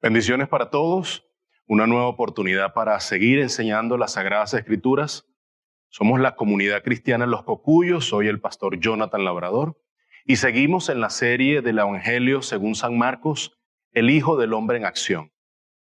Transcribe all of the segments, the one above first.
Bendiciones para todos, una nueva oportunidad para seguir enseñando las Sagradas Escrituras. Somos la comunidad cristiana en Los Cocuyos, soy el pastor Jonathan Labrador y seguimos en la serie del Evangelio según San Marcos, el Hijo del Hombre en Acción.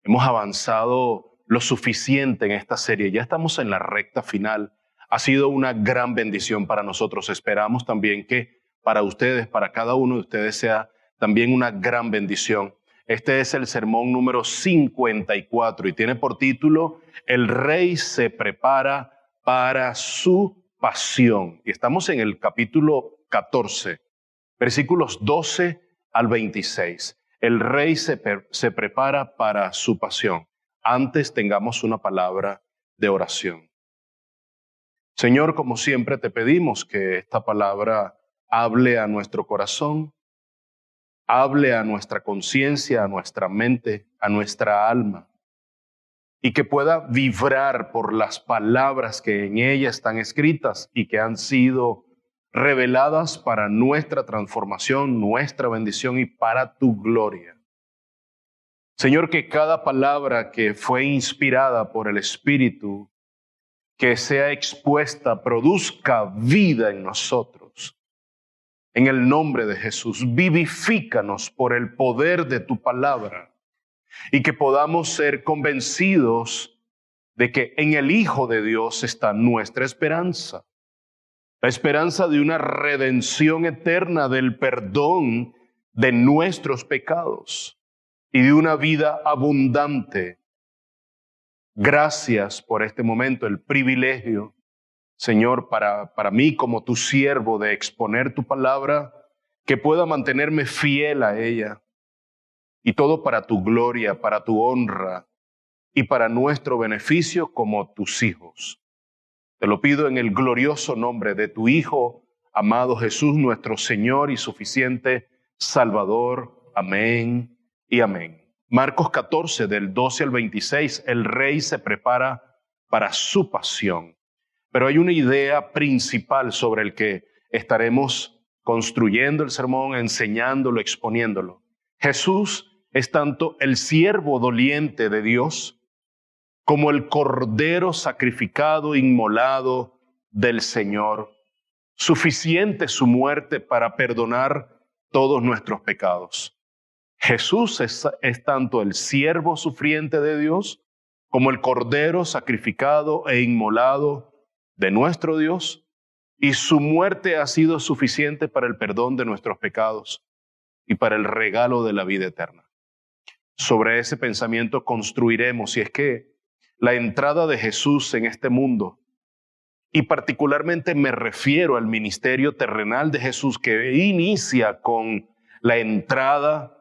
Hemos avanzado lo suficiente en esta serie, ya estamos en la recta final. Ha sido una gran bendición para nosotros. Esperamos también que para ustedes, para cada uno de ustedes sea también una gran bendición. Este es el sermón número 54 y tiene por título El Rey se prepara para su pasión. Y estamos en el capítulo 14, versículos 12 al 26. El Rey se prepara para su pasión. Antes tengamos una palabra de oración. Señor, como siempre te pedimos que esta palabra hable a nuestro corazón, hable a nuestra conciencia, a nuestra mente, a nuestra alma, y que pueda vibrar por las palabras que en ella están escritas y que han sido reveladas para nuestra transformación, nuestra bendición y para tu gloria. Señor, que cada palabra que fue inspirada por el Espíritu, que sea expuesta, produzca vida en nosotros. En el nombre de Jesús, vivifícanos por el poder de tu palabra y que podamos ser convencidos de que en el Hijo de Dios está nuestra esperanza. La esperanza de una redención eterna, del perdón de nuestros pecados y de una vida abundante. Gracias por este momento, el privilegio, Señor, para mí como tu siervo de exponer tu palabra, que pueda mantenerme fiel a ella. Y todo para tu gloria, para tu honra y para nuestro beneficio como tus hijos. Te lo pido en el glorioso nombre de tu Hijo, amado Jesús, nuestro Señor y suficiente Salvador. Amén y amén. Marcos 14, del 12 al 26, el Rey se prepara para su pasión. Pero hay una idea principal sobre el que estaremos construyendo el sermón, enseñándolo, exponiéndolo. Jesús es tanto el siervo doliente de Dios como el cordero sacrificado, inmolado del Señor. Suficiente su muerte para perdonar todos nuestros pecados. Jesús es tanto el siervo sufriente de Dios como el cordero sacrificado e inmolado de nuestro Dios, y su muerte ha sido suficiente para el perdón de nuestros pecados y para el regalo de la vida eterna. Sobre ese pensamiento construiremos, y es que la entrada de Jesús en este mundo, y particularmente me refiero al ministerio terrenal de Jesús que inicia con la entrada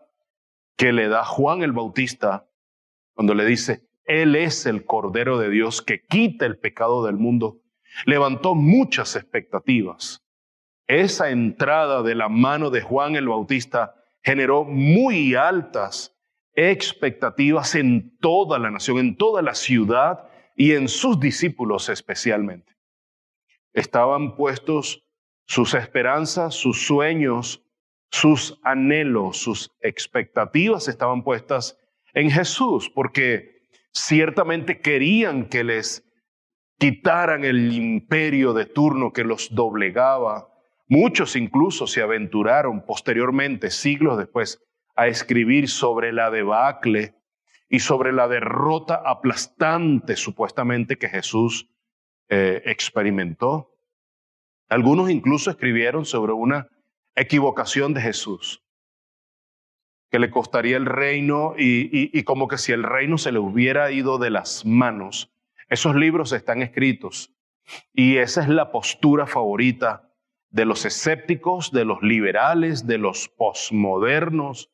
que le da Juan el Bautista cuando le dice, Él es el Cordero de Dios que quita el pecado del mundo. Levantó muchas expectativas. Esa entrada de la mano de Juan el Bautista generó muy altas expectativas en toda la nación, en toda la ciudad y en sus discípulos especialmente. Estaban puestos sus esperanzas, sus sueños, sus anhelos, sus expectativas estaban puestas en Jesús, porque ciertamente querían que les quitaran el imperio de turno que los doblegaba. Muchos incluso se aventuraron posteriormente, siglos después, a escribir sobre la debacle y sobre la derrota aplastante supuestamente que Jesús experimentó. Algunos incluso escribieron sobre una equivocación de Jesús, que le costaría el reino y como que si el reino se le hubiera ido de las manos. Esos libros están escritos y esa es la postura favorita de los escépticos, de los liberales, de los posmodernos,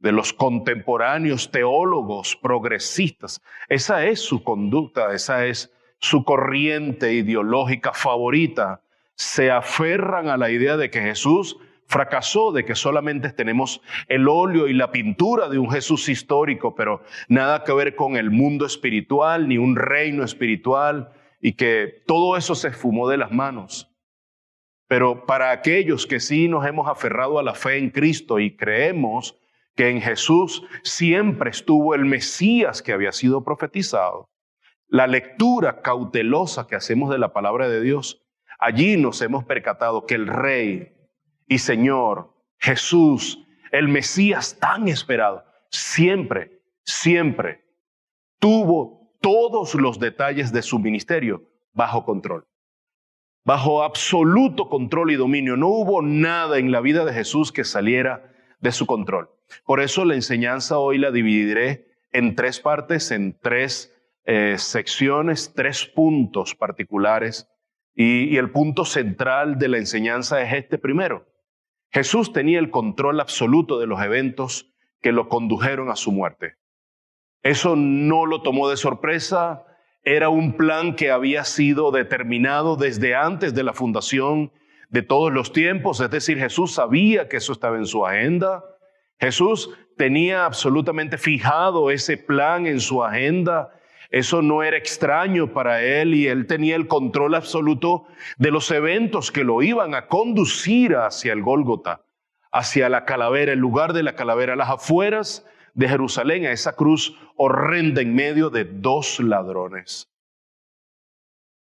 de los contemporáneos teólogos progresistas. Esa es su conducta, esa es su corriente ideológica favorita. Se aferran a la idea de que Jesús fracasó, de que solamente tenemos el óleo y la pintura de un Jesús histórico, pero nada que ver con el mundo espiritual, ni un reino espiritual, y que todo eso se esfumó de las manos. Pero para aquellos que sí nos hemos aferrado a la fe en Cristo y creemos que en Jesús siempre estuvo el Mesías que había sido profetizado, la lectura cautelosa que hacemos de la palabra de Dios, allí nos hemos percatado que el Rey y Señor Jesús, el Mesías tan esperado, siempre tuvo todos los detalles de su ministerio bajo control, bajo absoluto control y dominio. No hubo nada en la vida de Jesús que saliera de su control. Por eso la enseñanza hoy la dividiré en tres partes, en tres secciones, tres puntos particulares. Y el punto central de la enseñanza es este primero. Jesús tenía el control absoluto de los eventos que lo condujeron a su muerte. Eso no lo tomó de sorpresa, era un plan que había sido determinado desde antes de la fundación de todos los tiempos, es decir, Jesús sabía que eso estaba en su agenda. Jesús tenía absolutamente fijado ese plan en su agenda. Eso no era extraño para él y él tenía el control absoluto de los eventos que lo iban a conducir hacia el Gólgota, hacia la calavera, el lugar de la calavera, las afueras de Jerusalén, a esa cruz horrenda en medio de dos ladrones.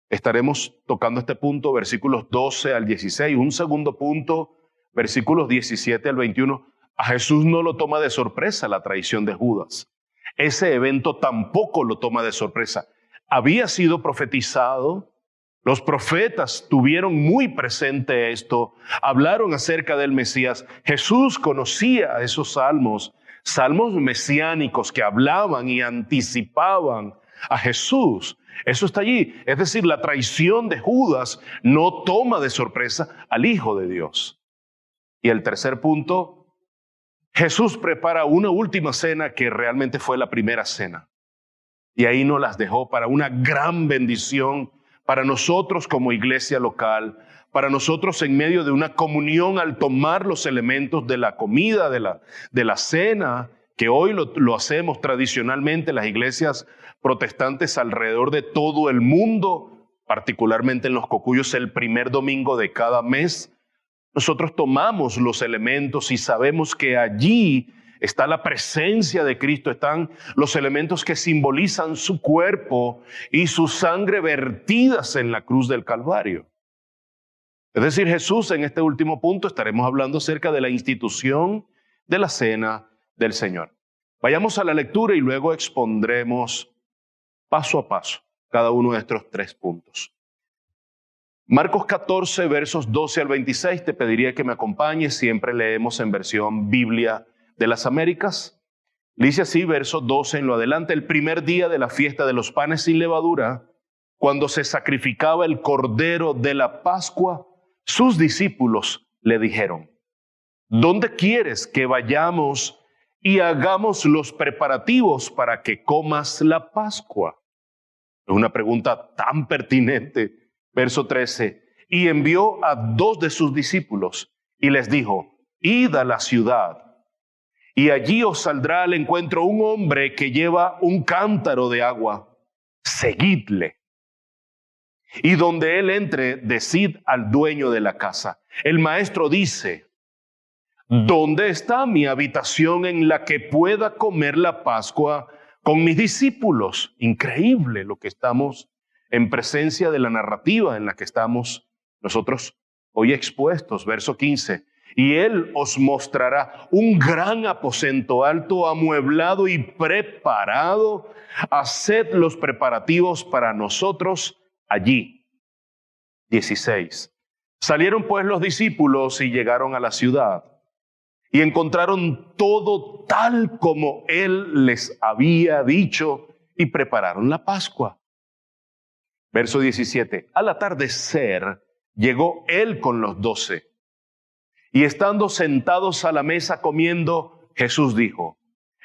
Estaremos tocando este punto, versículos 12 al 16. Un segundo punto, versículos 17 al 21. A Jesús no lo toma de sorpresa la traición de Judas. Ese evento tampoco lo toma de sorpresa. Había sido profetizado. Los profetas tuvieron muy presente esto. Hablaron acerca del Mesías. Jesús conocía esos salmos mesiánicos que hablaban y anticipaban a Jesús. Eso está allí. Es decir, la traición de Judas no toma de sorpresa al Hijo de Dios. Y el tercer punto, Jesús prepara una última cena que realmente fue la primera cena. Y ahí nos las dejó para una gran bendición para nosotros como iglesia local, para nosotros en medio de una comunión al tomar los elementos de la comida, de la cena, que hoy lo hacemos tradicionalmente en las iglesias protestantes alrededor de todo el mundo, particularmente en los Cocuyos el primer domingo de cada mes. Nosotros tomamos los elementos y sabemos que allí está la presencia de Cristo, están los elementos que simbolizan su cuerpo y su sangre vertidas en la cruz del Calvario. Es decir, Jesús, en este último punto estaremos hablando acerca de la institución de la cena del Señor. Vayamos a la lectura y luego expondremos paso a paso cada uno de estos tres puntos. Marcos 14, versos 12 al 26, te pediría que me acompañes, siempre leemos en versión Biblia de las Américas. Dice así, verso 12 en lo adelante: el primer día de la fiesta de los panes sin levadura, cuando se sacrificaba el cordero de la Pascua, sus discípulos le dijeron: ¿dónde quieres que vayamos y hagamos los preparativos para que comas la Pascua? Es una pregunta tan pertinente. Verso 13, y envió a 2 de sus discípulos y les dijo: id a la ciudad, y allí os saldrá al encuentro un hombre que lleva un cántaro de agua. Seguidle. Y donde él entre, decid al dueño de la casa: el maestro dice, ¿dónde está mi habitación en la que pueda comer la Pascua con mis discípulos? Increíble lo que estamos en presencia de la narrativa en la que estamos nosotros hoy expuestos. Verso 15, y él os mostrará un gran aposento alto, amueblado y preparado. Haced los preparativos para nosotros allí. 16, salieron pues los discípulos y llegaron a la ciudad y encontraron todo tal como él les había dicho y prepararon la Pascua. Verso 17, al atardecer llegó él con los 12 y estando sentados a la mesa comiendo, Jesús dijo: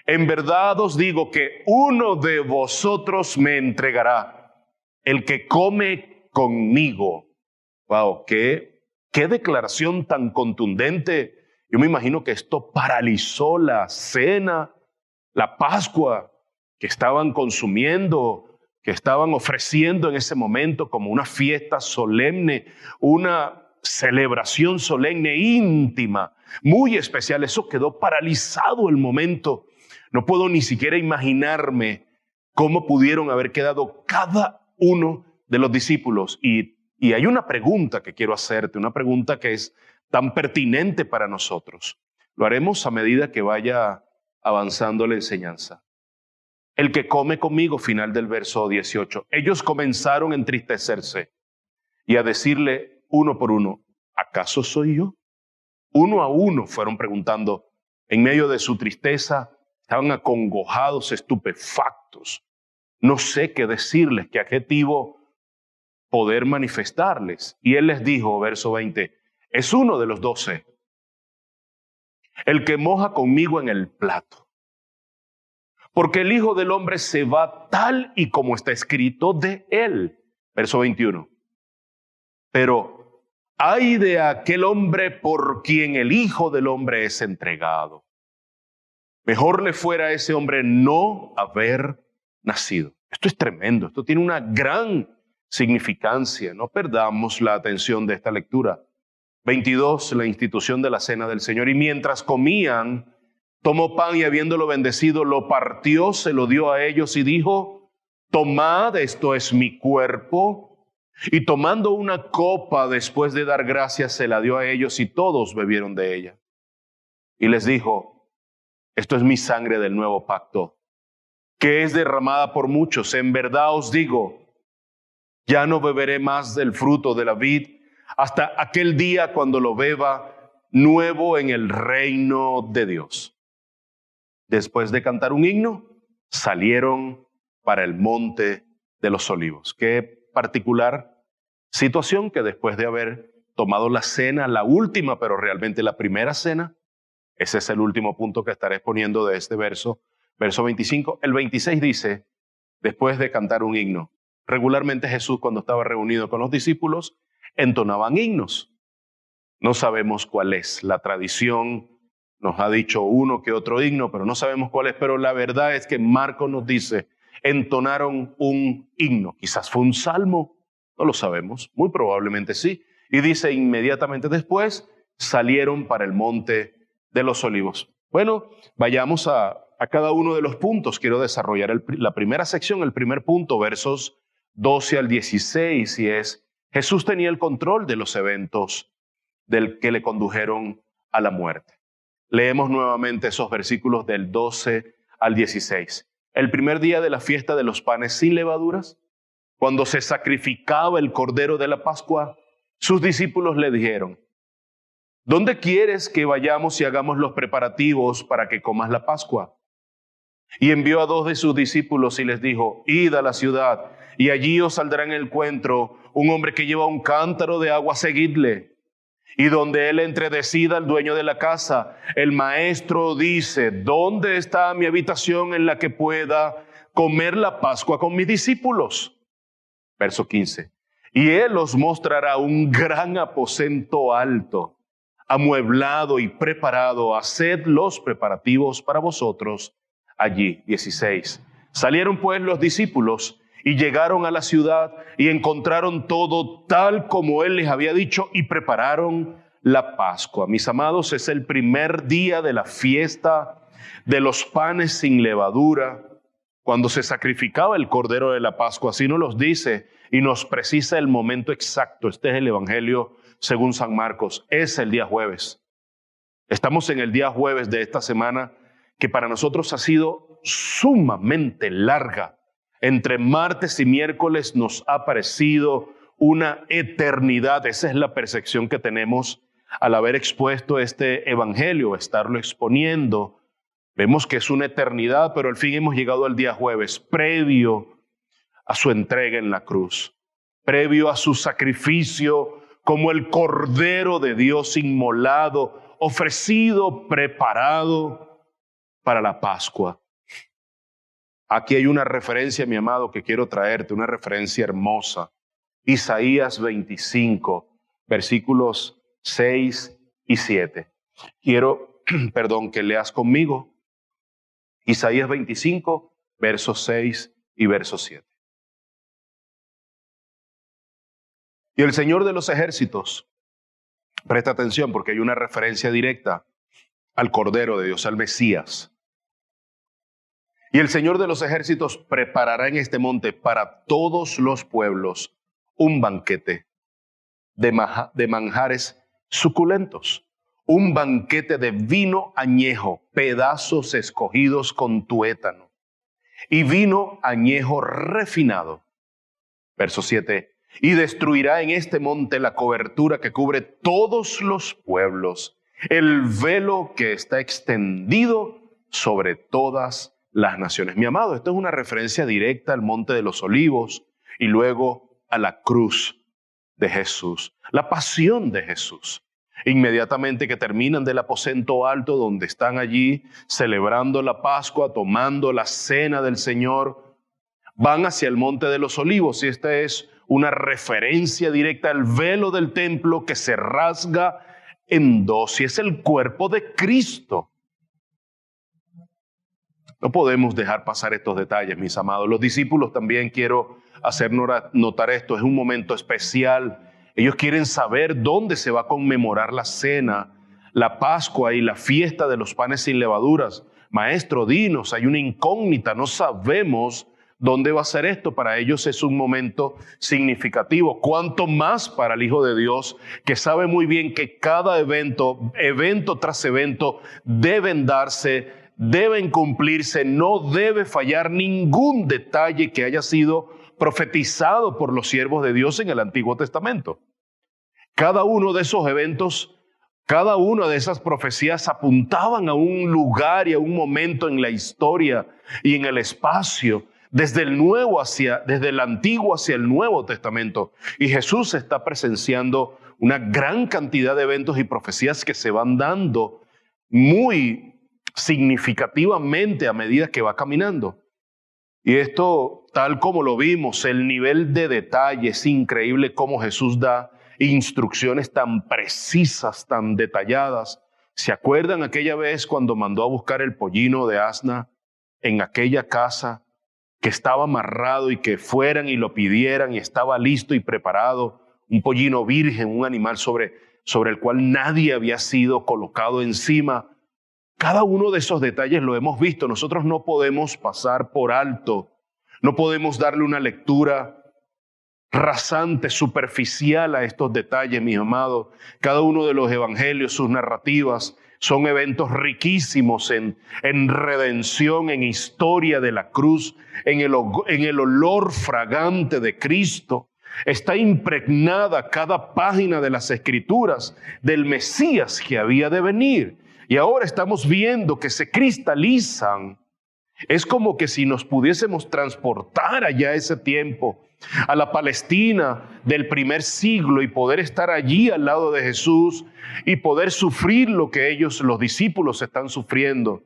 en verdad os digo que uno de vosotros me entregará, el que come conmigo. Wow, qué declaración tan contundente. Yo me imagino que esto paralizó la cena, la Pascua que estaban consumiendo, que estaban ofreciendo en ese momento como una fiesta solemne, una celebración solemne, íntima, muy especial. Eso quedó paralizado el momento. No puedo ni siquiera imaginarme cómo pudieron haber quedado cada uno de los discípulos. Y hay una pregunta que quiero hacerte, una pregunta que es tan pertinente para nosotros. Lo haremos a medida que vaya avanzando la enseñanza. El que come conmigo, final del verso 18. Ellos comenzaron a entristecerse y a decirle uno por uno, ¿acaso soy yo? Uno a uno fueron preguntando, en medio de su tristeza, estaban acongojados, estupefactos. No sé qué decirles, qué adjetivo poder manifestarles. Y él les dijo, verso 20, es uno de los 12, el que moja conmigo en el plato. Porque el Hijo del Hombre se va tal y como está escrito de él. Verso 21. Pero ay de aquel hombre por quien el Hijo del Hombre es entregado. Mejor le fuera a ese hombre no haber nacido. Esto es tremendo, esto tiene una gran significancia. No perdamos la atención de esta lectura. 22, la institución de la cena del Señor. Y mientras comían, tomó pan y habiéndolo bendecido, lo partió, se lo dio a ellos y dijo, tomad, esto es mi cuerpo. Y tomando una copa después de dar gracias, se la dio a ellos y todos bebieron de ella. Y les dijo, esto es mi sangre del nuevo pacto, que es derramada por muchos. En verdad os digo, ya no beberé más del fruto de la vid hasta aquel día cuando lo beba nuevo en el reino de Dios. Después de cantar un himno, salieron para el monte de los olivos. Qué particular situación que después de haber tomado la cena, la última, pero realmente la primera cena, ese es el último punto que estaré exponiendo de este verso 25. El 26 dice, después de cantar un himno, regularmente Jesús cuando estaba reunido con los discípulos, entonaban himnos. No sabemos cuál es la tradición, nos ha dicho uno que otro himno, pero no sabemos cuál es, pero la verdad es que Marcos nos dice, entonaron un himno, quizás fue un salmo, no lo sabemos, muy probablemente sí, y dice inmediatamente después, salieron para el monte de los olivos. Bueno, vayamos a cada uno de los puntos. Quiero desarrollar la primera sección, el primer punto, versos 12 al 16, y es, Jesús tenía el control de los eventos del que le condujeron a la muerte. Leemos nuevamente esos versículos del 12 al 16. El primer día de la fiesta de los panes sin levaduras, cuando se sacrificaba el cordero de la Pascua, sus discípulos le dijeron, ¿dónde quieres que vayamos y hagamos los preparativos para que comas la Pascua? Y envió a 2 de sus discípulos y les dijo, id a la ciudad, y allí os saldrá en el encuentro un hombre que lleva un cántaro de agua, seguidle. Y donde él entre, decida el dueño de la casa, el maestro dice, ¿dónde está mi habitación en la que pueda comer la Pascua con mis discípulos? Verso 15. Y él os mostrará un gran aposento alto, amueblado y preparado. Haced los preparativos para vosotros allí. 16. Salieron pues los discípulos y llegaron a la ciudad y encontraron todo tal como él les había dicho y prepararon la Pascua. Mis amados, es el primer día de la fiesta de los panes sin levadura, cuando se sacrificaba el cordero de la Pascua. Así nos los dice y nos precisa el momento exacto. Este es el Evangelio según San Marcos. Es el día jueves. Estamos en el día jueves de esta semana que para nosotros ha sido sumamente larga. Entre martes y miércoles nos ha parecido una eternidad. Esa es la percepción que tenemos al haber expuesto este evangelio, estarlo exponiendo. Vemos que es una eternidad, pero al fin hemos llegado al día jueves, previo a su entrega en la cruz, previo a su sacrificio como el Cordero de Dios inmolado, ofrecido, preparado para la Pascua. Aquí hay una referencia, mi amado, que quiero traerte, una referencia hermosa. Isaías 25, versículos 6 y 7. Quiero, que leas conmigo. Isaías 25, versos 6 y verso 7. Y el Señor de los ejércitos Presta atención porque hay una referencia directa al Cordero de Dios, al Mesías. Y el Señor de los ejércitos preparará en este monte para todos los pueblos un banquete de manjares suculentos, un banquete de vino añejo, pedazos escogidos con tuétano, y vino añejo refinado. Verso 7. Y destruirá en este monte la cobertura que cubre todos los pueblos, el velo que está extendido sobre todas las naciones. Mi amado, esto es una referencia directa al Monte de los Olivos y luego a la cruz de Jesús, la pasión de Jesús. Inmediatamente que terminan del aposento alto donde están allí celebrando la Pascua, tomando la cena del Señor, van hacia el Monte de los Olivos y esta es una referencia directa al velo del templo que se rasga en dos y es el cuerpo de Cristo. No podemos dejar pasar estos detalles, mis amados. Los discípulos también quiero hacer notar esto. Es un momento especial. Ellos quieren saber dónde se va a conmemorar la cena, la Pascua y la fiesta de los panes sin levaduras. Maestro, dinos, hay una incógnita, no sabemos dónde va a ser esto. Para ellos es un momento significativo. Cuanto más para el Hijo de Dios, que sabe muy bien que cada evento tras evento, deben darse, deben cumplirse, no debe fallar ningún detalle que haya sido profetizado por los siervos de Dios en el Antiguo Testamento. Cada uno de esos eventos, cada una de esas profecías apuntaban a un lugar y a un momento en la historia y en el espacio, desde el Antiguo hacia el Nuevo Testamento. Y Jesús está presenciando una gran cantidad de eventos y profecías que se van dando muy significativamente a medida que va caminando. Y esto, tal como lo vimos, el nivel de detalle es increíble cómo Jesús da instrucciones tan precisas, tan detalladas. ¿Se acuerdan aquella vez cuando mandó a buscar el pollino de asna en aquella casa que estaba amarrado y que fueran y lo pidieran y estaba listo y preparado? Un pollino virgen, un animal sobre el cual nadie había sido colocado encima. Cada uno de esos detalles lo hemos visto. Nosotros no podemos pasar por alto. No podemos darle una lectura rasante, superficial a estos detalles, mis amados. Cada uno de los evangelios, sus narrativas, son eventos riquísimos en redención, en historia de la cruz, en el olor fragante de Cristo. Está impregnada cada página de las Escrituras del Mesías que había de venir. Y ahora estamos viendo que se cristalizan. Es como que si nos pudiésemos transportar allá a ese tiempo, a la Palestina del primer siglo y poder estar allí al lado de Jesús y poder sufrir lo que ellos, los discípulos, están sufriendo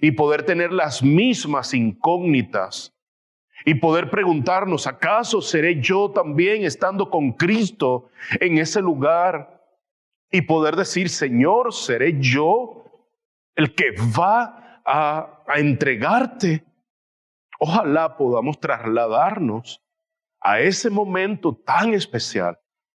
y poder tener las mismas incógnitas y poder preguntarnos, ¿acaso seré yo también estando con Cristo en ese lugar? Y poder decir, Señor, ¿seré yo el que va a entregarte? Ojalá podamos trasladarnos a ese momento tan especial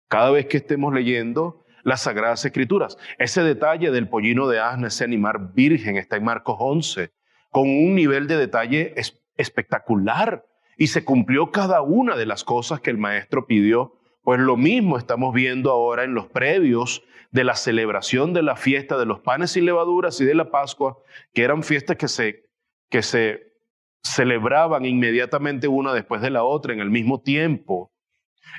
cada vez que estemos leyendo las Sagradas Escrituras. Ese detalle del pollino de asna, ese animal virgen, está en Marcos 11, con un nivel de detalle espectacular. Y se cumplió cada una de las cosas que el Maestro pidió. Pues lo mismo estamos viendo ahora en los previos de la celebración de la fiesta de los panes sin levaduras y de la Pascua, que eran fiestas que se celebraban inmediatamente una después de la otra en el mismo tiempo.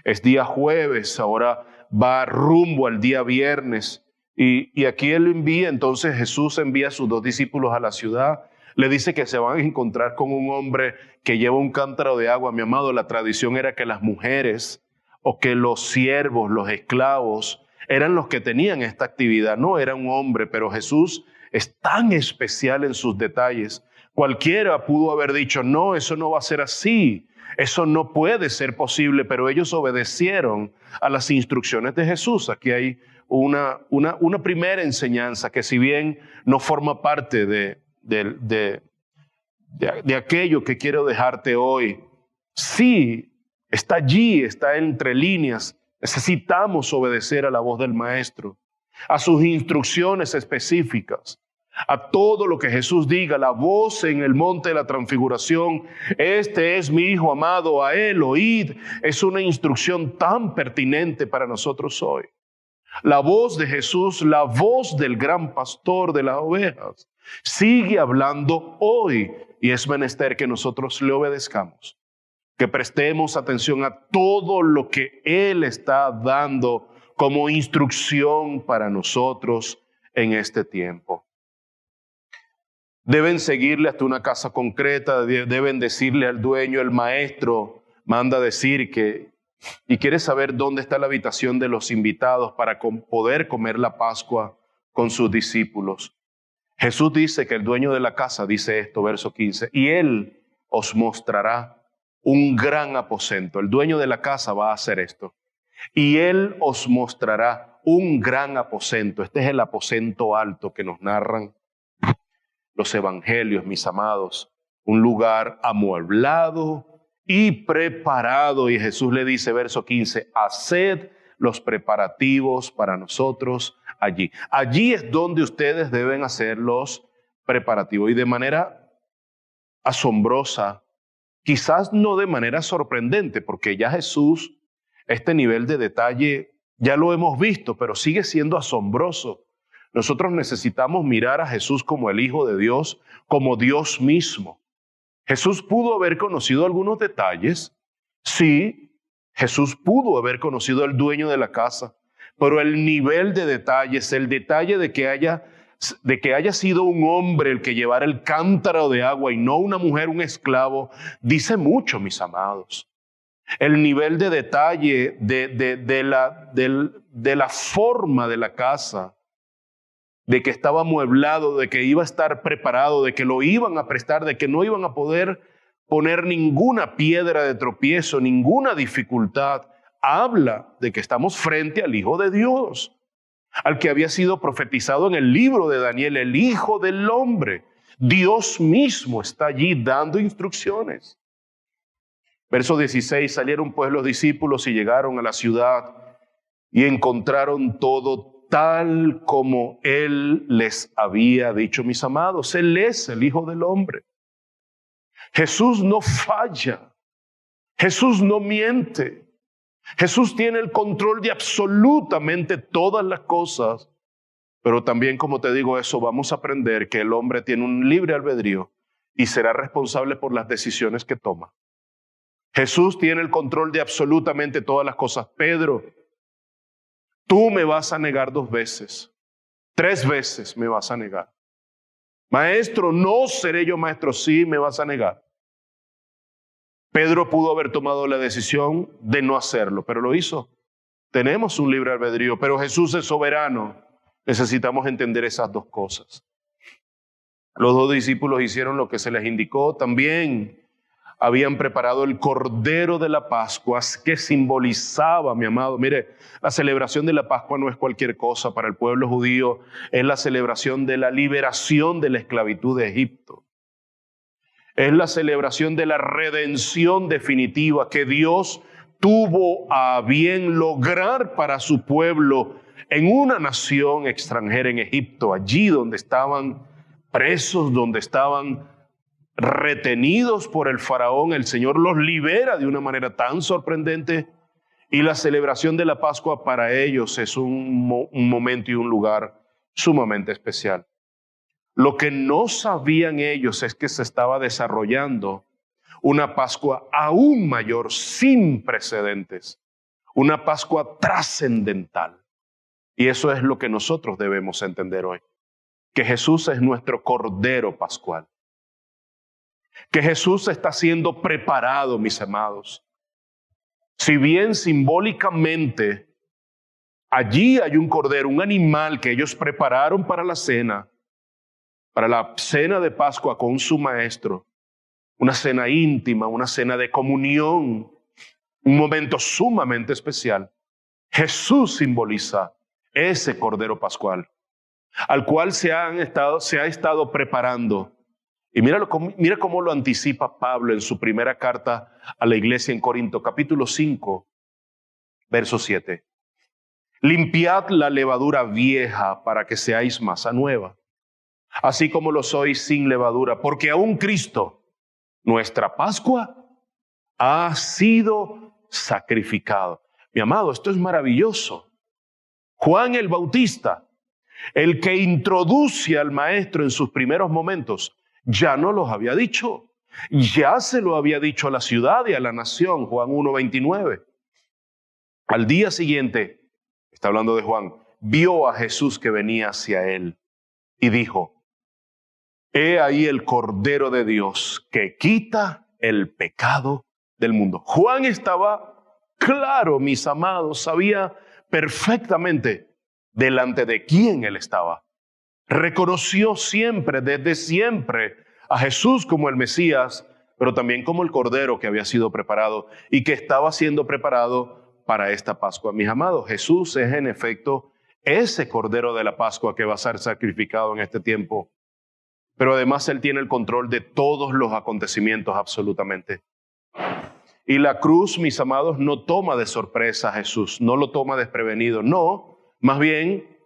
Es día jueves, ahora va rumbo al día viernes. Y aquí él envía, entonces Jesús envía a sus 2 discípulos a la ciudad. Le dice que se van a encontrar con un hombre que lleva un cántaro de agua. Mi amado, la tradición era que las mujeres o que los siervos, los esclavos, eran los que tenían esta actividad. No era un hombre, pero Jesús es tan especial en sus detalles. Cualquiera pudo haber dicho, no, eso no va a ser así. Eso no puede ser posible, pero ellos obedecieron a las instrucciones de Jesús. Aquí hay una primera enseñanza que, si bien no forma parte de aquello que quiero dejarte hoy, sí está allí, está entre líneas. Necesitamos obedecer a la voz del Maestro. a sus instrucciones específicas, a todo lo que Jesús diga, la voz en el monte de la transfiguración, este es mi Hijo amado, a él oíd, es una instrucción tan pertinente para nosotros hoy. La voz de Jesús, la voz del gran pastor de las ovejas, sigue hablando hoy y es menester que nosotros le obedezcamos, que prestemos atención a todo lo que Él está dando como instrucción para nosotros en este tiempo. Deben seguirle hasta una casa concreta, deben decirle al dueño, el maestro manda decir que, y quiere saber dónde está la habitación de los invitados para poder comer la Pascua con sus discípulos. Jesús dice que el dueño de la casa dice esto, verso 15, y Él os mostrará un gran aposento. El dueño de la casa va a hacer esto. Y Él os mostrará un gran aposento. Este es el aposento alto que nos narran los evangelios, mis amados. Un lugar amueblado y preparado. Y Jesús le dice, verso 15, haced los preparativos para nosotros allí. Allí es donde ustedes deben hacer los preparativos. Y de manera asombrosa, quizás no de manera sorprendente, porque ya Jesús, este nivel de detalle ya lo hemos visto, pero sigue siendo asombroso. Nosotros necesitamos mirar a Jesús como el Hijo de Dios, como Dios mismo. Jesús pudo haber conocido algunos detalles. Sí, Jesús pudo haber conocido al dueño de la casa, pero el nivel de detalles, el detalle de que haya sido un hombre el que llevara el cántaro de agua y no una mujer, un esclavo, dice mucho, mis amados. El nivel de detalle de la forma de la casa, de que estaba amueblado, de que iba a estar preparado, de que lo iban a prestar, de que no iban a poder poner ninguna piedra de tropiezo, ninguna dificultad, habla de que estamos frente al Hijo de Dios, al que había sido profetizado en el libro de Daniel, el Hijo del Hombre. Dios mismo está allí dando instrucciones. Verso 16, salieron pues los discípulos y llegaron a la ciudad y encontraron todo tal como Él les había dicho, mis amados. Él es el Hijo del Hombre. Jesús no falla. Jesús no miente. Jesús tiene el control de absolutamente todas las cosas. Pero también, como te digo eso, vamos a aprender que el hombre tiene un libre albedrío y será responsable por las decisiones que toma. Jesús tiene el control de absolutamente todas las cosas. Pedro, tú me vas a negar 2 veces. 3 veces me vas a negar. Maestro, no seré yo maestro, sí me vas a negar. Pedro pudo haber tomado la decisión de no hacerlo, pero lo hizo. Tenemos un libre albedrío, pero Jesús es soberano. Necesitamos entender esas 2 cosas. Los 2 discípulos hicieron lo que se les indicó. También habían preparado el Cordero de la Pascua, que simbolizaba, mi amado, mire, la celebración de la Pascua no es cualquier cosa para el pueblo judío, es la celebración de la liberación de la esclavitud de Egipto. Es la celebración de la redención definitiva que Dios tuvo a bien lograr para su pueblo en una nación extranjera, en Egipto, allí donde estaban presos, donde estaban retenidos por el faraón. El Señor los libera de una manera tan sorprendente y la celebración de la Pascua para ellos es un momento y un lugar sumamente especial. Lo que no sabían ellos es que se estaba desarrollando una Pascua aún mayor, sin precedentes, una Pascua trascendental. Y eso es lo que nosotros debemos entender hoy, que Jesús es nuestro Cordero Pascual. Que Jesús está siendo preparado, mis amados. Si bien simbólicamente allí hay un cordero, un animal que ellos prepararon para la cena de Pascua con su maestro, una cena íntima, una cena de comunión, un momento sumamente especial. Jesús simboliza ese cordero pascual, al cual se ha estado preparando. Y mira cómo lo anticipa Pablo en su primera carta a la iglesia en Corinto, capítulo 5, verso 7. Limpiad la levadura vieja para que seáis masa nueva, así como lo sois sin levadura, porque aún Cristo, nuestra Pascua, ha sido sacrificado. Mi amado, esto es maravilloso. Juan el Bautista, el que introduce al Maestro en sus primeros momentos, ya no los había dicho. Ya se lo había dicho a la ciudad y a la nación, Juan 1:29. Al día siguiente, está hablando de Juan, vio a Jesús que venía hacia él y dijo: he ahí el Cordero de Dios que quita el pecado del mundo. Juan estaba claro, mis amados, sabía perfectamente delante de quién él estaba. Reconoció siempre, desde siempre, a Jesús como el Mesías, pero también como el Cordero que había sido preparado y que estaba siendo preparado para esta Pascua. Mis amados, Jesús es en efecto ese Cordero de la Pascua que va a ser sacrificado en este tiempo. Pero además Él tiene el control de todos los acontecimientos absolutamente. Y la cruz, mis amados, no toma de sorpresa a Jesús, no lo toma desprevenido. No, más bien,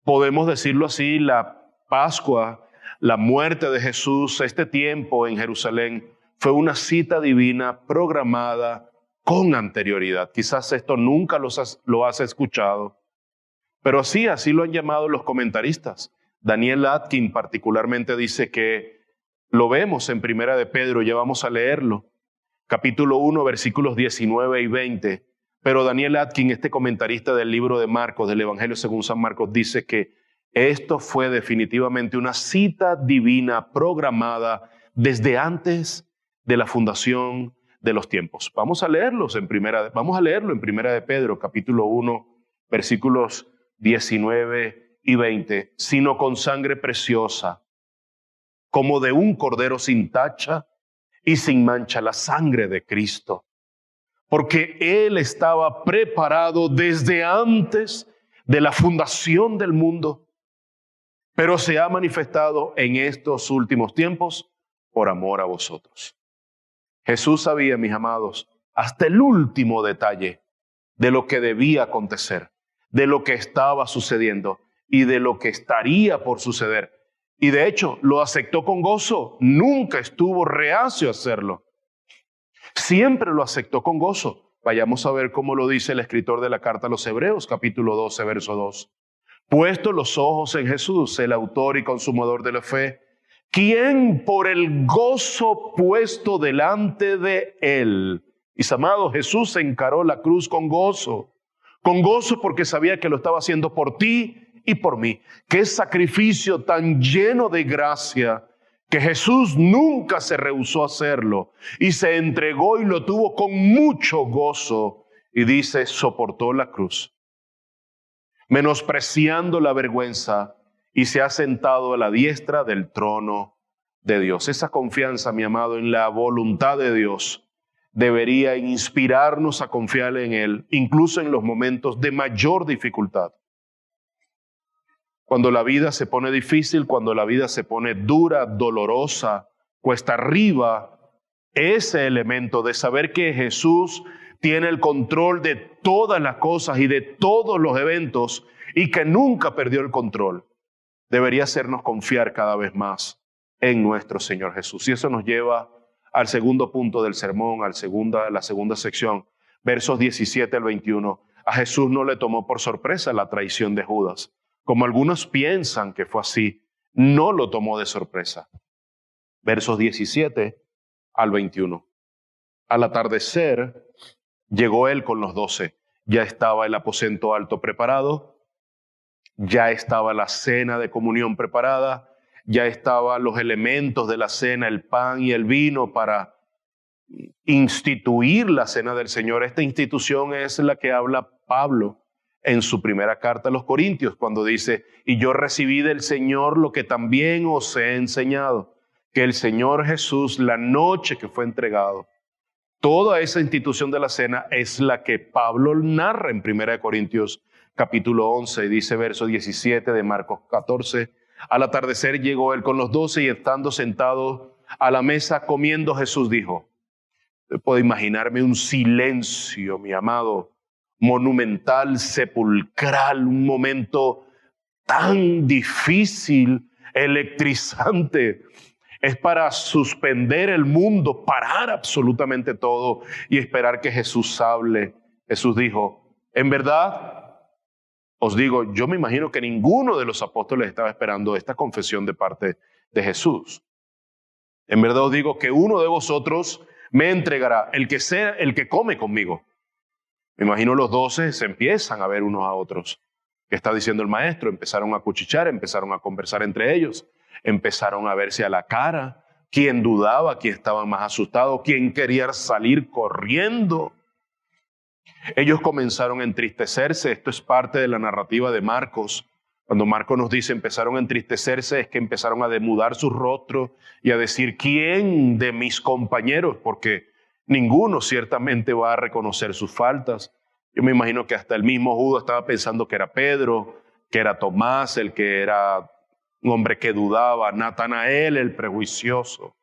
podemos decirlo así, la Pascua, la muerte de Jesús, este tiempo en Jerusalén, fue una cita divina programada con anterioridad. Quizás esto nunca lo has escuchado, pero sí, así lo han llamado los comentaristas. Daniel Atkin particularmente dice que lo vemos en Primera de Pedro, ya vamos a leerlo, capítulo 1, versículos 19 y 20. Pero Daniel Atkin, este comentarista del libro de Marcos, del Evangelio según San Marcos, dice que esto fue definitivamente una cita divina programada desde antes de la fundación de los tiempos. Vamos a leerlo en Primera de Pedro, capítulo 1, versículos 19 y 20. Sino con sangre preciosa, como de un cordero sin tacha y sin mancha, la sangre de Cristo. Porque Él estaba preparado desde antes de la fundación del mundo, pero se ha manifestado en estos últimos tiempos por amor a vosotros. Jesús sabía, mis amados, hasta el último detalle de lo que debía acontecer, de lo que estaba sucediendo y de lo que estaría por suceder. Y de hecho, lo aceptó con gozo, nunca estuvo reacio a hacerlo. Siempre lo aceptó con gozo. Vayamos a ver cómo lo dice el escritor de la carta a los Hebreos, capítulo 12, verso 2. Puesto los ojos en Jesús, el autor y consumador de la fe, quien por el gozo puesto delante de él. Mis amados, Jesús encaró la cruz con gozo porque sabía que lo estaba haciendo por ti y por mí. Qué sacrificio tan lleno de gracia, que Jesús nunca se rehusó a hacerlo y se entregó y lo tuvo con mucho gozo. Y dice, soportó la cruz, menospreciando la vergüenza, y se ha sentado a la diestra del trono de Dios. Esa confianza, mi amado, en la voluntad de Dios debería inspirarnos a confiar en Él, incluso en los momentos de mayor dificultad. Cuando la vida se pone difícil, cuando la vida se pone dura, dolorosa, cuesta arriba, ese elemento de saber que Jesús tiene el control de todas las cosas y de todos los eventos y que nunca perdió el control, debería hacernos confiar cada vez más en nuestro Señor Jesús. Y eso nos lleva al segundo punto del sermón, la segunda sección, versos 17 al 21. A Jesús no le tomó por sorpresa la traición de Judas. Como algunos piensan que fue así, no lo tomó de sorpresa. Versos 17 al 21. Al atardecer, llegó él con los 12. Ya estaba el aposento alto preparado, ya estaba la cena de comunión preparada, ya estaban los elementos de la cena, el pan y el vino para instituir la cena del Señor. Esta institución es la que habla Pablo en su primera carta a los Corintios, cuando dice, y yo recibí del Señor lo que también os he enseñado, que el Señor Jesús, la noche que fue entregado, toda esa institución de la cena es la que Pablo narra en 1 Corintios capítulo 11, y dice verso 17 de Marcos 14, al atardecer llegó él con los 12 y estando sentado a la mesa comiendo, Jesús dijo, puedo imaginarme un silencio, mi amado, monumental, sepulcral, un momento tan difícil, electrizante. Es para suspender el mundo, parar absolutamente todo y esperar que Jesús hable. Jesús dijo, en verdad, os digo, yo me imagino que ninguno de los apóstoles estaba esperando esta confesión de parte de Jesús. En verdad os digo que uno de vosotros me entregará, el que come conmigo. Me imagino los 12 se empiezan a ver unos a otros. ¿Qué está diciendo el maestro? Empezaron a cuchichear, empezaron a conversar entre ellos, empezaron a verse a la cara. ¿Quién dudaba? ¿Quién estaba más asustado? ¿Quién quería salir corriendo? Ellos comenzaron a entristecerse. Esto es parte de la narrativa de Marcos. Cuando Marcos nos dice empezaron a entristecerse, es que empezaron a demudar sus rostros y a decir, ¿quién de mis compañeros? Porque ninguno ciertamente va a reconocer sus faltas. Yo me imagino que hasta el mismo Judas estaba pensando que era Pedro, que era Tomás, el que era un hombre que dudaba, Natanael, el prejuicioso.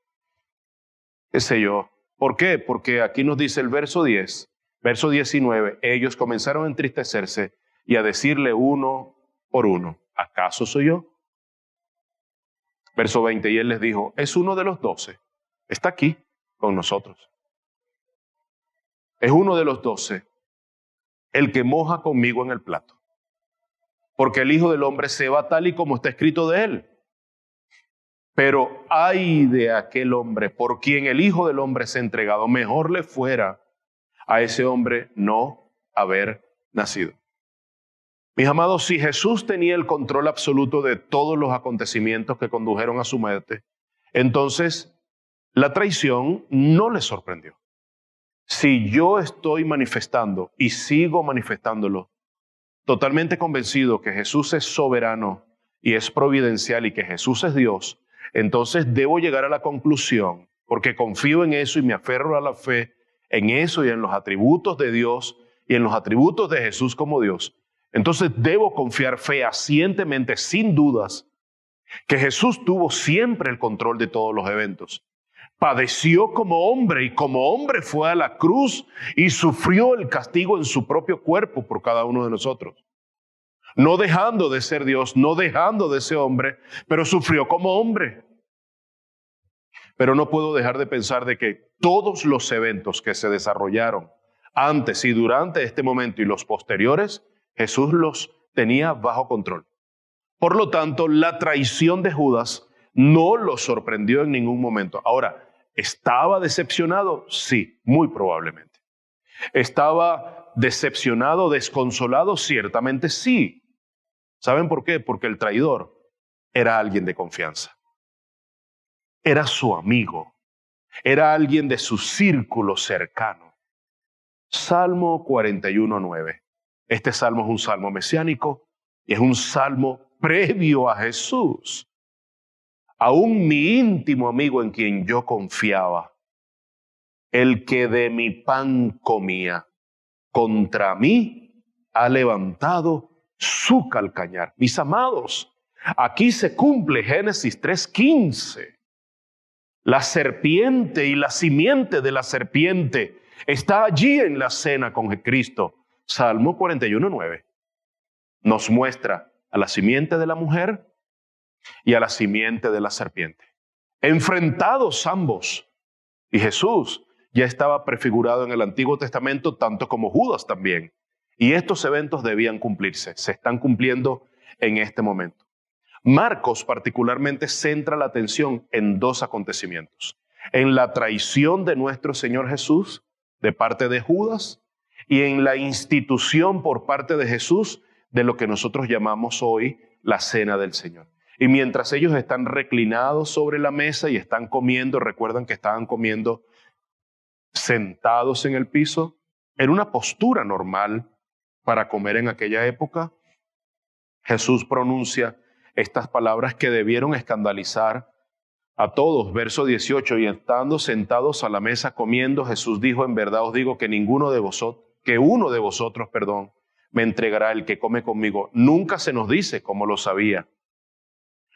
¿Qué sé yo? ¿Por qué? Porque aquí nos dice el verso 10, verso 19, ellos comenzaron a entristecerse y a decirle uno por uno, ¿acaso soy yo? Verso 20, y él les dijo, es uno de los 12, está aquí con nosotros. Es uno de los 12, el que moja conmigo en el plato. Porque el Hijo del Hombre se va tal y como está escrito de él. Pero ay de aquel hombre por quien el Hijo del Hombre se ha entregado, mejor le fuera a ese hombre no haber nacido. Mis amados, si Jesús tenía el control absoluto de todos los acontecimientos que condujeron a su muerte, entonces la traición no le sorprendió. Si yo estoy manifestando y sigo manifestándolo, totalmente convencido que Jesús es soberano y es providencial y que Jesús es Dios, entonces debo llegar a la conclusión, porque confío en eso y me aferro a la fe en eso y en los atributos de Dios y en los atributos de Jesús como Dios. Entonces debo confiar fehacientemente, sin dudas, que Jesús tuvo siempre el control de todos los eventos. Padeció como hombre y como hombre fue a la cruz y sufrió el castigo en su propio cuerpo por cada uno de nosotros. No dejando de ser Dios, no dejando de ser hombre, pero sufrió como hombre. Pero no puedo dejar de pensar de que todos los eventos que se desarrollaron antes y durante este momento y los posteriores, Jesús los tenía bajo control. Por lo tanto, la traición de Judas no lo sorprendió en ningún momento. Ahora, ¿estaba decepcionado? Sí, muy probablemente. ¿Estaba decepcionado, desconsolado? Ciertamente sí. ¿Saben por qué? Porque el traidor era alguien de confianza. Era su amigo. Era alguien de su círculo cercano. Salmo 41:9. Este salmo es un salmo mesiánico y es un salmo previo a Jesús. Aún mi íntimo amigo en quien yo confiaba, el que de mi pan comía, contra mí ha levantado su calcañar. Mis amados, aquí se cumple Génesis 3:15. La serpiente y la simiente de la serpiente está allí en la cena con Cristo. Salmo 41:9 nos muestra a la simiente de la mujer y a la simiente de la serpiente. Enfrentados ambos. Y Jesús ya estaba prefigurado en el Antiguo Testamento, tanto como Judas también. Y estos eventos debían cumplirse. Se están cumpliendo en este momento. Marcos particularmente centra la atención en dos acontecimientos. En la traición de nuestro Señor Jesús de parte de Judas y en la institución por parte de Jesús de lo que nosotros llamamos hoy la Cena del Señor. Y mientras ellos están reclinados sobre la mesa y están comiendo, recuerdan que estaban comiendo sentados en el piso, en una postura normal para comer en aquella época, Jesús pronuncia estas palabras que debieron escandalizar a todos. Verso 18, y estando sentados a la mesa comiendo, Jesús dijo, en verdad os digo que uno de vosotros, me entregará. El que come conmigo. Nunca se nos dice cómo lo sabía.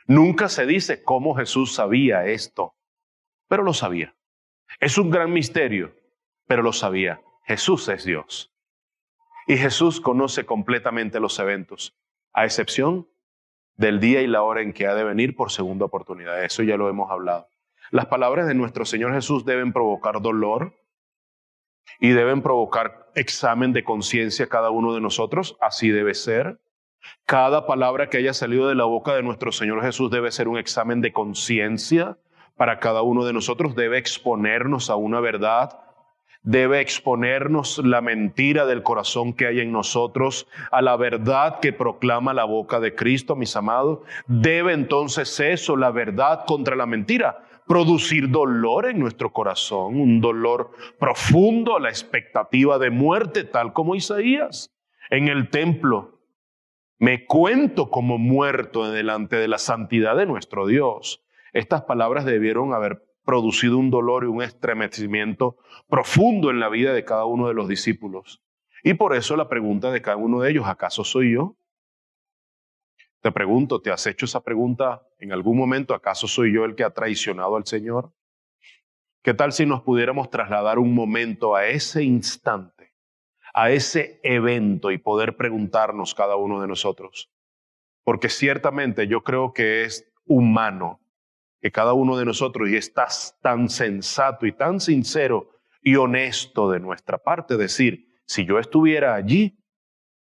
Nunca se dice cómo Jesús sabía esto, pero lo sabía. Es un gran misterio, pero lo sabía. Jesús es Dios. Y Jesús conoce completamente los eventos, a excepción del día y la hora en que ha de venir por segunda oportunidad. Eso ya lo hemos hablado. Las palabras de nuestro Señor Jesús deben provocar dolor y deben provocar examen de conciencia a cada uno de nosotros. Así debe ser. Cada palabra que haya salido de la boca de nuestro Señor Jesús debe ser un examen de conciencia para cada uno de nosotros. Debe exponernos a una verdad. Debe exponernos la mentira del corazón que hay en nosotros, a la verdad que proclama la boca de Cristo, mis amados. Debe entonces eso, la verdad contra la mentira, producir dolor en nuestro corazón, un dolor profundo, la expectativa de muerte, tal como Isaías. En el templo, me cuento como muerto delante de la santidad de nuestro Dios. Estas palabras debieron haber producido un dolor y un estremecimiento profundo en la vida de cada uno de los discípulos. Y por eso la pregunta de cada uno de ellos, ¿acaso soy yo? Te pregunto, ¿te has hecho esa pregunta en algún momento? ¿Acaso soy yo el que ha traicionado al Señor? ¿Qué tal si nos pudiéramos trasladar un momento a ese instante, a ese evento y poder preguntarnos cada uno de nosotros? Porque ciertamente yo creo que es humano que cada uno de nosotros, y estás tan sensato y tan sincero y honesto de nuestra parte, decir, si yo estuviera allí,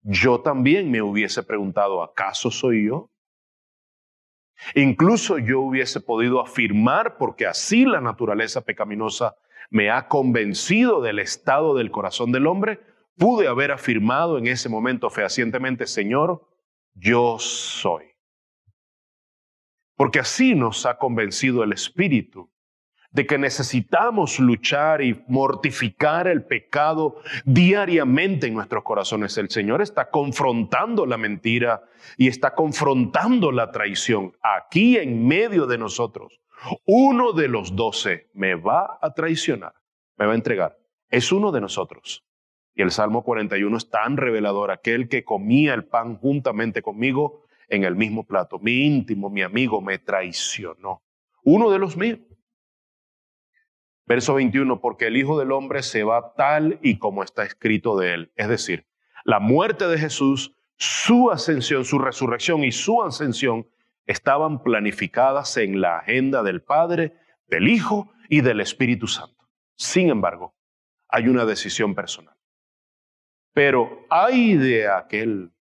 yo también me hubiese preguntado, ¿acaso soy yo? Incluso yo hubiese podido afirmar, porque así la naturaleza pecaminosa me ha convencido del estado del corazón del hombre, pude haber afirmado en ese momento fehacientemente, Señor, yo soy. Porque así nos ha convencido el Espíritu de que necesitamos luchar y mortificar el pecado diariamente en nuestros corazones. El Señor está confrontando la mentira y está confrontando la traición aquí en medio de nosotros. Uno de los 12 me va a traicionar, me va a entregar. Es uno de nosotros. Y el Salmo 41 es tan revelador. Aquel que comía el pan juntamente conmigo en el mismo plato, mi íntimo, mi amigo, me traicionó. Uno de los míos. Verso 21, porque el Hijo del Hombre se va tal y como está escrito de él. Es decir, la muerte de Jesús, su ascensión, su resurrección y su ascensión estaban planificadas en la agenda del Padre, del Hijo y del Espíritu Santo. Sin embargo, hay una decisión personal. Pero hay de aquel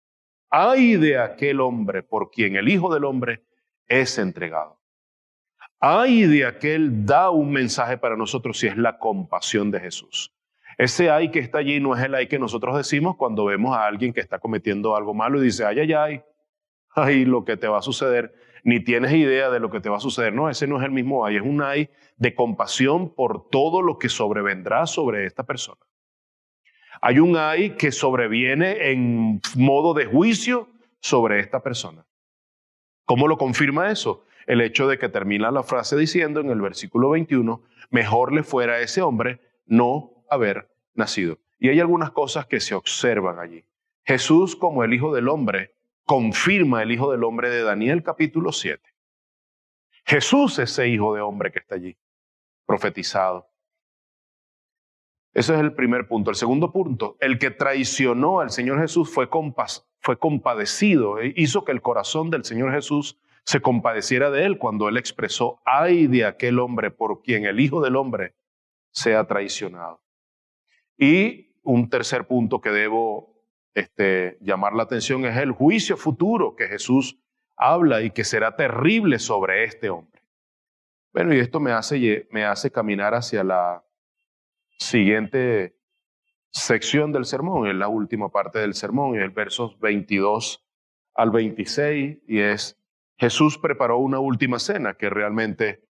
hombre por quien el Hijo del Hombre es entregado. Ay de aquel da un mensaje para nosotros si es la compasión de Jesús. Ese ay que está allí no es el ay que nosotros decimos cuando vemos a alguien que está cometiendo algo malo y dice, ay, lo que te va a suceder. Ni tienes idea de lo que te va a suceder. No, ese no es el mismo ay, es un ay de compasión por todo lo que sobrevendrá sobre esta persona. Hay un ay que sobreviene en modo de juicio sobre esta persona. ¿Cómo lo confirma eso? El hecho de que termina la frase diciendo en el versículo 21, mejor le fuera a ese hombre no haber nacido. Y hay algunas cosas que se observan allí. Jesús, como el Hijo del Hombre, confirma el Hijo del Hombre de Daniel capítulo 7. Jesús es ese Hijo de Hombre que está allí, profetizado. Ese es el primer punto. El segundo punto, el que traicionó al Señor Jesús fue compadecido. Hizo que el corazón del Señor Jesús se compadeciera de él cuando él expresó, ay de aquel hombre por quien el Hijo del Hombre sea traicionado. Y un tercer punto que debo llamar la atención es el juicio futuro que Jesús habla y que será terrible sobre este hombre. Bueno, y esto me hace caminar hacia la siguiente sección del sermón, es la última parte del sermón, es el versos 22 al 26, y es Jesús preparó una última cena que realmente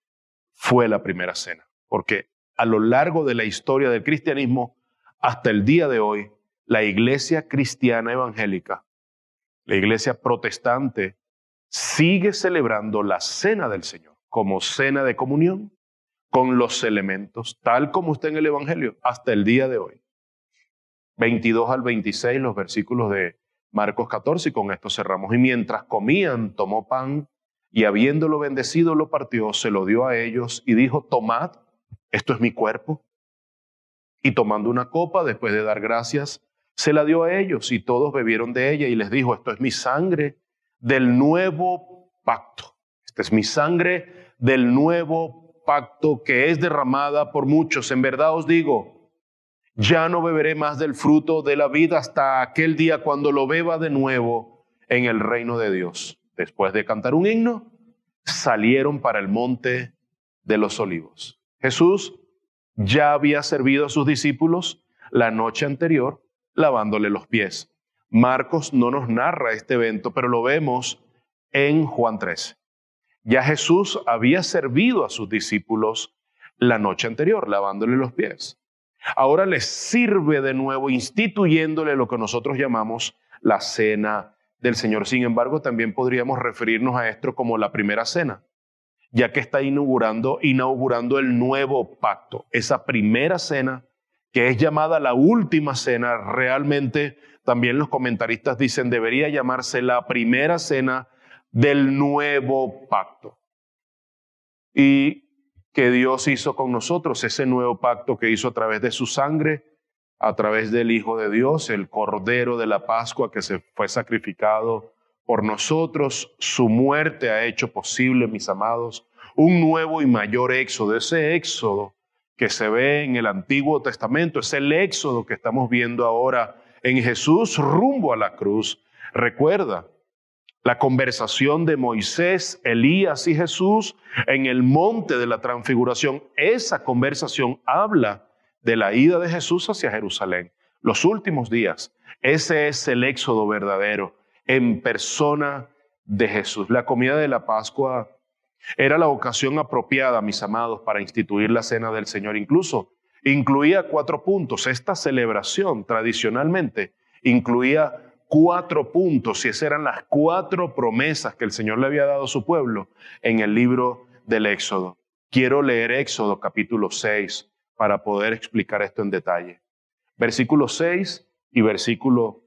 fue la primera cena, porque a lo largo de la historia del cristianismo, hasta el día de hoy, la iglesia cristiana evangélica, la iglesia protestante, sigue celebrando la cena del Señor como cena de comunión, con los elementos, tal como está en el Evangelio, hasta el día de hoy. 22 al 26, los versículos de Marcos 14, y con esto cerramos. Y mientras comían, tomó pan, y habiéndolo bendecido, lo partió, se lo dio a ellos, y dijo, tomad, esto es mi cuerpo. Y tomando una copa, después de dar gracias, Se la dio a ellos y todos bebieron de ella y les dijo, esto es mi sangre del nuevo pacto. Esta es mi sangre del nuevo pacto que es derramada por muchos. En verdad os digo, ya no beberé más del fruto de la vida hasta aquel día cuando lo beba de nuevo en el reino de Dios. Después de cantar un himno, salieron para el monte de los olivos. Jesús ya había servido a sus discípulos la noche anterior, lavándole los pies. Marcos no nos narra este evento, pero lo vemos en Juan 13. Ya Jesús había servido a sus discípulos la noche anterior, lavándole los pies. Ahora les sirve de nuevo, instituyéndole lo que nosotros llamamos la cena del Señor. Sin embargo, también podríamos referirnos a esto como la primera cena, ya que está inaugurando el nuevo pacto. Esa primera cena, que es llamada la última cena, realmente también los comentaristas dicen debería llamarse la primera cena del nuevo pacto. Y que Dios hizo con nosotros, ese nuevo pacto que hizo a través de su sangre, a través del Hijo de Dios, el Cordero de la Pascua que se fue sacrificado por nosotros. Su muerte ha hecho posible, mis amados, un nuevo y mayor éxodo. Ese éxodo que se ve en el Antiguo Testamento es el éxodo que estamos viendo ahora en Jesús rumbo a la cruz. Recuerda la conversación de Moisés, Elías y Jesús en el monte de la transfiguración. Esa conversación habla de la ida de Jesús hacia Jerusalén. Los últimos días, ese es el éxodo verdadero en persona de Jesús. La comida de la Pascua era la ocasión apropiada, mis amados, para instituir la cena del Señor. Incluso incluía 4 puntos. Esta celebración tradicionalmente incluía 4 puntos y esas eran las 4 promesas que el Señor le había dado a su pueblo en el libro del Éxodo. Quiero leer Éxodo capítulo 6 para poder explicar esto en detalle. Versículo 6 y versículo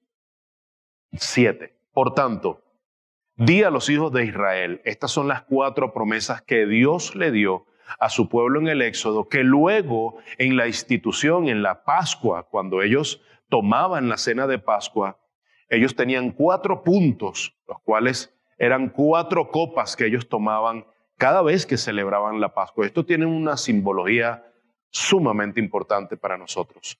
7. Por tanto, di a los hijos de Israel, estas son las 4 promesas que Dios le dio a su pueblo en el Éxodo, que luego en la institución, en la Pascua, cuando ellos tomaban la cena de Pascua, ellos tenían 4 puntos, los cuales eran 4 copas que ellos tomaban cada vez que celebraban la Pascua. Esto tiene una simbología sumamente importante para nosotros.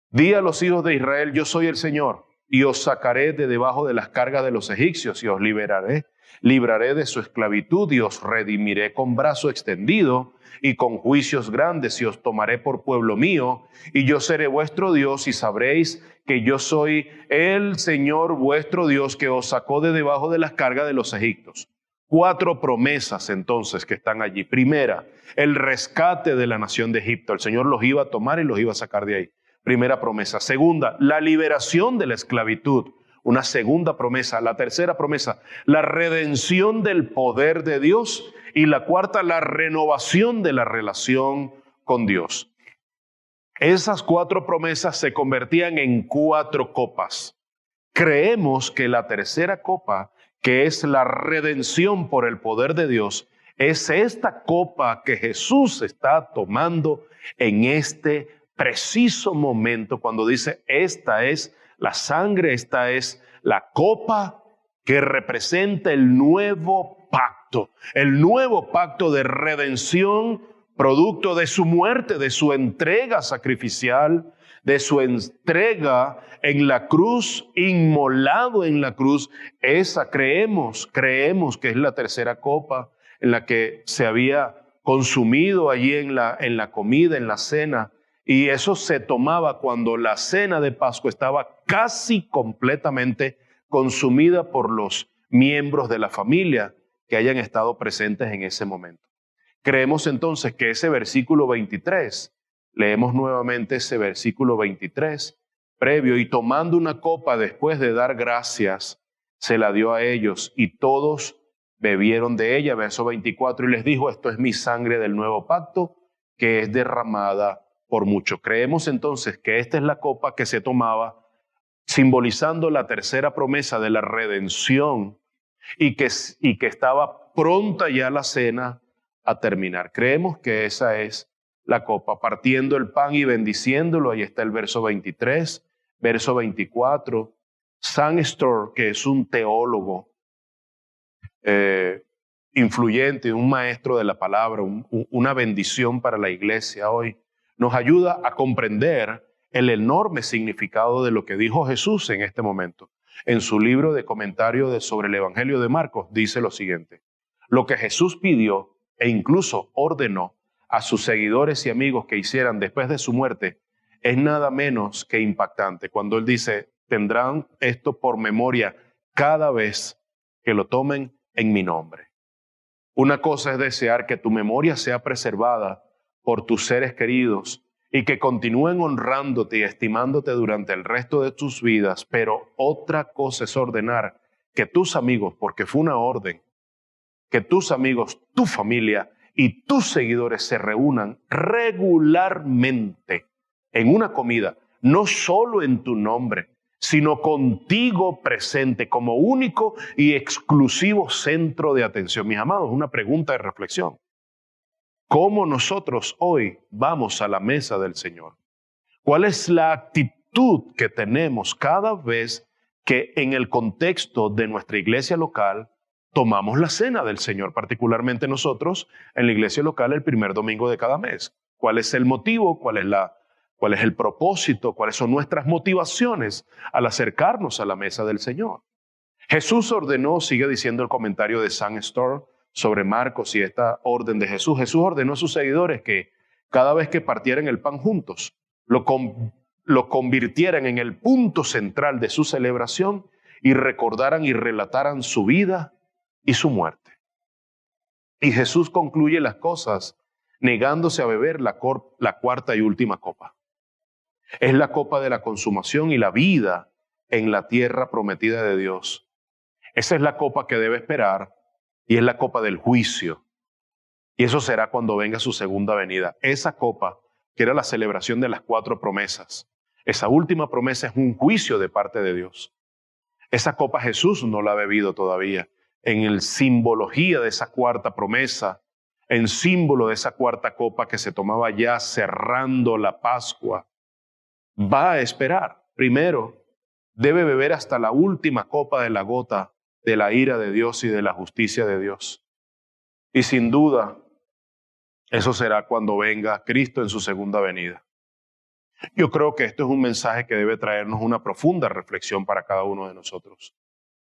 Di a los hijos de Israel, yo soy el Señor, y os sacaré de debajo de las cargas de los egipcios y os libraré de su esclavitud y os redimiré con brazo extendido y con juicios grandes y os tomaré por pueblo mío y yo seré vuestro Dios y sabréis que yo soy el Señor vuestro Dios que os sacó de debajo de las cargas de los egipcios. 4 promesas entonces que están allí. Primera, el rescate de la nación de Egipto. El Señor los iba a tomar y los iba a sacar de ahí. Primera promesa. Segunda, la liberación de la esclavitud. Una segunda promesa. La tercera promesa, la redención del poder de Dios. Y la cuarta, la renovación de la relación con Dios. Esas 4 promesas se convertían en 4 copas. Creemos que la tercera copa, que es la redención por el poder de Dios, es esta copa que Jesús está tomando en este preciso momento cuando dice, esta es la sangre, esta es la copa que representa el nuevo pacto de redención, producto de su muerte, de su entrega sacrificial, de su entrega en la cruz, inmolado en la cruz. Esa creemos que es la tercera copa en la que se había consumido allí en la comida, en la cena. Y eso se tomaba cuando la cena de Pascua estaba casi completamente consumida por los miembros de la familia que hayan estado presentes en ese momento. Creemos entonces que ese versículo 23, leemos nuevamente ese versículo 23, previo, y tomando una copa después de dar gracias, se la dio a ellos y todos bebieron de ella, verso 24, y les dijo, esto es mi sangre del nuevo pacto que es derramada por mucho. Creemos entonces que esta es la copa que se tomaba simbolizando la tercera promesa de la redención y que estaba pronta ya la cena a terminar. Creemos que esa es la copa, partiendo el pan y bendiciéndolo, ahí está el verso 23, verso 24. Sam Storr, que es un teólogo influyente, un maestro de la palabra, una bendición para la iglesia hoy, nos ayuda a comprender el enorme significado de lo que dijo Jesús en este momento. En su libro de comentario sobre el Evangelio de Marcos dice lo siguiente: lo que Jesús pidió e incluso ordenó a sus seguidores y amigos que hicieran después de su muerte es nada menos que impactante. Cuando él dice, tendrán esto por memoria cada vez que lo tomen en mi nombre. Una cosa es desear que tu memoria sea preservada por tus seres queridos y que continúen honrándote y estimándote durante el resto de tus vidas, pero otra cosa es ordenar que tus amigos, porque fue una orden, que tus amigos, tu familia y tus seguidores se reúnan regularmente en una comida, no solo en tu nombre, sino contigo presente como único y exclusivo centro de atención. Mis amados, una pregunta de reflexión. ¿Cómo nosotros hoy vamos a la mesa del Señor? ¿Cuál es la actitud que tenemos cada vez que en el contexto de nuestra iglesia local tomamos la cena del Señor, particularmente nosotros en la iglesia local el primer domingo de cada mes? ¿Cuál es el motivo? ¿Cuál es el propósito? ¿Cuáles son nuestras motivaciones al acercarnos a la mesa del Señor? Jesús ordenó, sigue diciendo el comentario de Sam Storr sobre Marcos y esta orden de Jesús. Jesús ordenó a sus seguidores que cada vez que partieran el pan juntos, lo convirtieran en el punto central de su celebración y recordaran y relataran su vida y su muerte. Y Jesús concluye las cosas negándose a beber la cuarta y última copa. Es la copa de la consumación y la vida en la tierra prometida de Dios. Esa es la copa que debe esperar y es la copa del juicio. Y eso será cuando venga su segunda venida. Esa copa, que era la celebración de las 4 promesas, esa última promesa es un juicio de parte de Dios. Esa copa Jesús no la ha bebido todavía. En el simbología de esa cuarta promesa, en símbolo de esa cuarta copa que se tomaba ya cerrando la Pascua, va a esperar. Primero, debe beber hasta la última copa de la gota de la ira de Dios y de la justicia de Dios. Y sin duda, eso será cuando venga Cristo en su segunda venida. Yo creo que esto es un mensaje que debe traernos una profunda reflexión para cada uno de nosotros.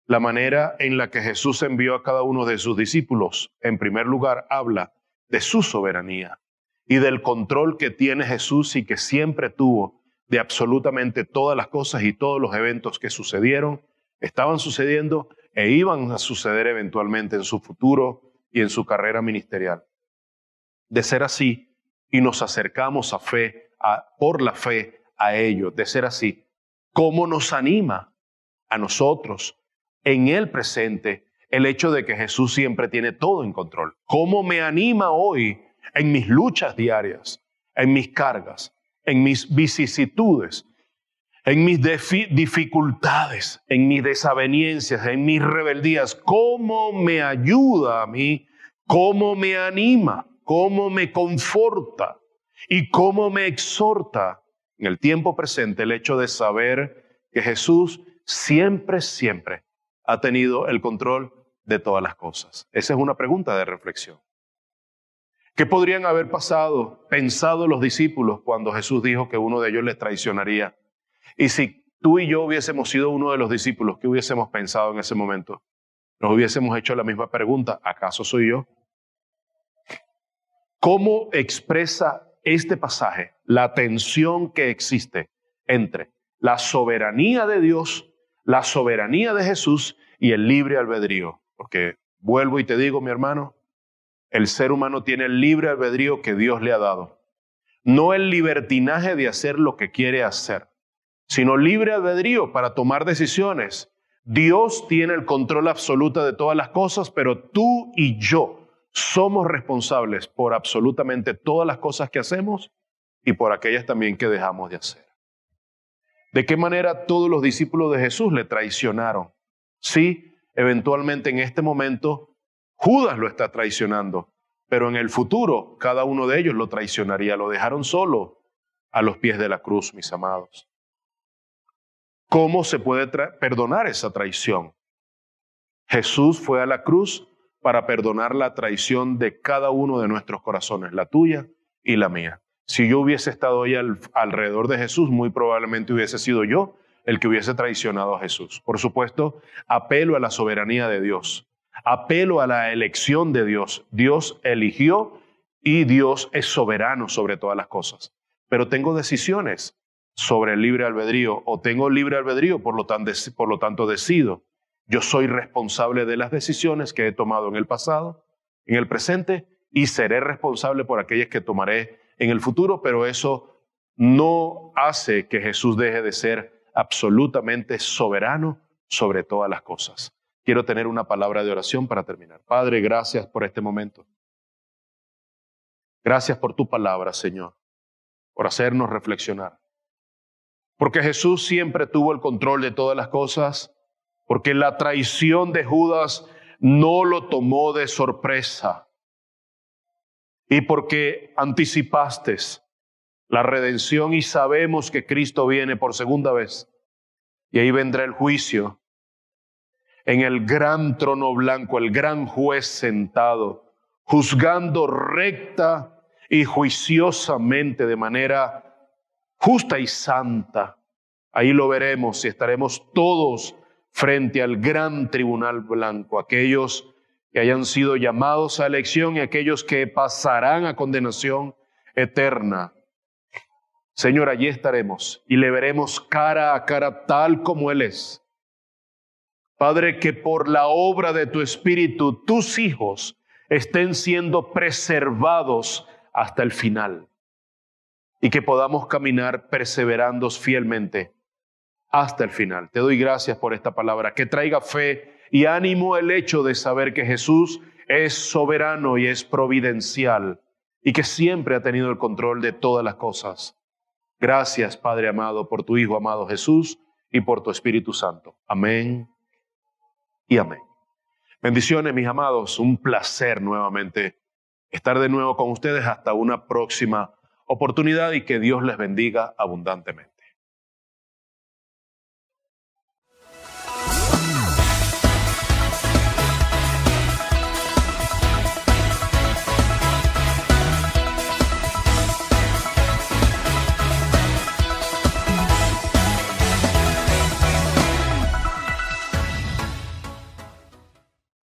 La manera en la que Jesús envió a cada uno de sus discípulos, en primer lugar, habla de su soberanía y del control que tiene Jesús y que siempre tuvo de absolutamente todas las cosas y todos los eventos que sucedieron, estaban sucediendo e iban a suceder eventualmente en su futuro y en su carrera ministerial. De ser así, y nos acercamos por la fe a ello, de ser así, ¿cómo nos anima a nosotros en el presente el hecho de que Jesús siempre tiene todo en control? ¿Cómo me anima hoy en mis luchas diarias, en mis cargas, en mis vicisitudes, en mis dificultades, en mis desavenencias, en mis rebeldías? ¿Cómo me ayuda a mí? ¿Cómo me anima? ¿Cómo me conforta? ¿Y cómo me exhorta en el tiempo presente el hecho de saber que Jesús siempre ha tenido el control de todas las cosas? Esa es una pregunta de reflexión. ¿Qué podrían haber pensado los discípulos cuando Jesús dijo que uno de ellos les traicionaría? Y si tú y yo hubiésemos sido uno de los discípulos, ¿qué hubiésemos pensado en ese momento? Nos hubiésemos hecho la misma pregunta: ¿acaso soy yo? ¿Cómo expresa este pasaje la tensión que existe entre la soberanía de Dios, la soberanía de Jesús y el libre albedrío? Porque vuelvo y te digo, mi hermano, el ser humano tiene el libre albedrío que Dios le ha dado. No el libertinaje de hacer lo que quiere hacer, sino libre albedrío para tomar decisiones. Dios tiene el control absoluto de todas las cosas, pero tú y yo somos responsables por absolutamente todas las cosas que hacemos y por aquellas también que dejamos de hacer. ¿De qué manera todos los discípulos de Jesús le traicionaron? Sí, eventualmente en este momento Judas lo está traicionando, pero en el futuro cada uno de ellos lo traicionaría. Lo dejaron solo a los pies de la cruz, mis amados. ¿Cómo se puede perdonar esa traición? Jesús fue a la cruz para perdonar la traición de cada uno de nuestros corazones, la tuya y la mía. Si yo hubiese estado ahí alrededor de Jesús, muy probablemente hubiese sido yo el que hubiese traicionado a Jesús. Por supuesto, apelo a la soberanía de Dios, apelo a la elección de Dios. Dios eligió y Dios es soberano sobre todas las cosas. Pero tengo decisiones sobre el libre albedrío, o tengo libre albedrío, por lo tanto decido. Yo soy responsable de las decisiones que he tomado en el pasado, en el presente, y seré responsable por aquellas que tomaré en el futuro, pero eso no hace que Jesús deje de ser absolutamente soberano sobre todas las cosas. Quiero tener una palabra de oración para terminar. Padre, gracias por este momento. Gracias por tu palabra, Señor, por hacernos reflexionar. Porque Jesús siempre tuvo el control de todas las cosas, porque la traición de Judas no lo tomó de sorpresa, y porque anticipaste la redención y sabemos que Cristo viene por segunda vez, y ahí vendrá el juicio en el gran trono blanco, el gran juez sentado, juzgando recta y juiciosamente de manera justa y santa. Ahí lo veremos y estaremos todos frente al gran tribunal blanco, aquellos que hayan sido llamados a elección y aquellos que pasarán a condenación eterna. Señor, allí estaremos y le veremos cara a cara tal como Él es. Padre, que por la obra de tu Espíritu, tus hijos estén siendo preservados hasta el final y que podamos caminar perseverando fielmente hasta el final. Te doy gracias por esta palabra, que traiga fe y ánimo el hecho de saber que Jesús es soberano y es providencial y que siempre ha tenido el control de todas las cosas. Gracias, Padre amado, por tu Hijo amado Jesús y por tu Espíritu Santo. Amén y amén. Bendiciones, mis amados. Un placer nuevamente estar de nuevo con ustedes hasta una próxima oportunidad y que Dios les bendiga abundantemente.